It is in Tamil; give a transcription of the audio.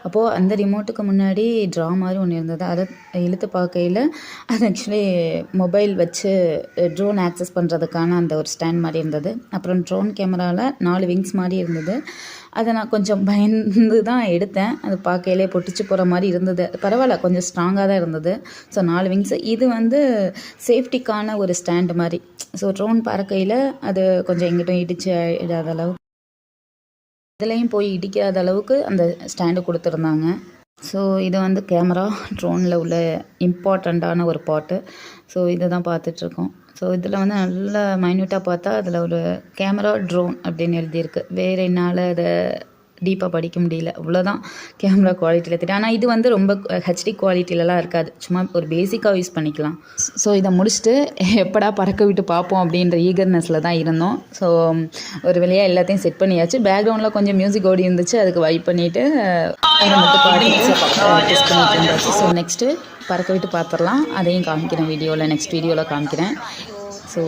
அப்போது அந்த ரிமோட்டுக்கு முன்னாடி ட்ரா மாதிரி ஒன்று இருந்தது. அதை இழுத்து பார்க்கையில் அது ஆக்சுவலி மொபைல் வச்சு ட்ரோன் ஆக்சஸ் பண்ணுறதுக்கான அந்த ஒரு ஸ்டாண்ட் மாதிரி இருந்தது. அப்புறம் ட்ரோன் கேமராவில் 4 விங்ஸ் மாதிரி இருந்தது. அதை நான் கொஞ்சம் பயந்து தான் எடுத்தேன். அது பார்க்கையிலே பொட்டிச்சு போகிற மாதிரி இருந்தது. பரவாயில்ல, கொஞ்சம் ஸ்ட்ராங்காக தான் இருந்தது. So 4 wings. இது வந்து சேஃப்டிக்கான ஒரு ஸ்டாண்டு மாதிரி. ஸோ ட்ரோன் பறக்கையில் அது கொஞ்சம் எங்கிட்டும் இடிச்சு இடாத அளவுக்கு, இதுலேயும் போய் இடிக்காத அளவுக்கு அந்த ஸ்டாண்டு கொடுத்துருந்தாங்க. ஸோ இது வந்து கேமரா ட்ரோனில் உள்ள இம்பார்ட்டண்ட்டான ஒரு பார்ட்டு. ஸோ இதை தான் பார்த்துட்ருக்கோம். ஸோ இதில் வந்து நல்லா மைன்யூட்டாக பார்த்தா அதில் ஒரு கேமரா ட்ரோன் அப்படின்னு எழுதியிருக்கு. வேறு என்னால் அதை டீப்பாக படிக்க முடியல. அவ்வளோதான் கேமரா குவாலிட்டியில் தெரியும். ஆனால் இது வந்து ரொம்ப ஹெச்டி குவாலிட்டிலலாம் இருக்காது. சும்மா ஒரு பேசிக்காக யூஸ் பண்ணிக்கலாம். ஸோ இதை முடிச்சுட்டு எப்படா பறக்க விட்டு பார்ப்போம் அப்படின்ற ஈகர்னஸில் தான் இருந்தோம். ஸோ ஒரு வழியாக எல்லாத்தையும் செட் பண்ணியாச்சு. பேக்ரவுண்டில் கொஞ்சம் மியூசிக் ஓடி இருந்துச்சு. அதுக்கு வைப் பண்ணிவிட்டு அதை மட்டும் டெஸ்ட் பண்ணிட்டு இருந்தாச்சு. ஸோ நெக்ஸ்ட்டு பறக்க விட்டு பார்த்துடலாம். அதையும் காமிக்கிறேன் வீடியோவில், நெக்ஸ்ட் வீடியோவில் காமிக்கிறேன். ஸோ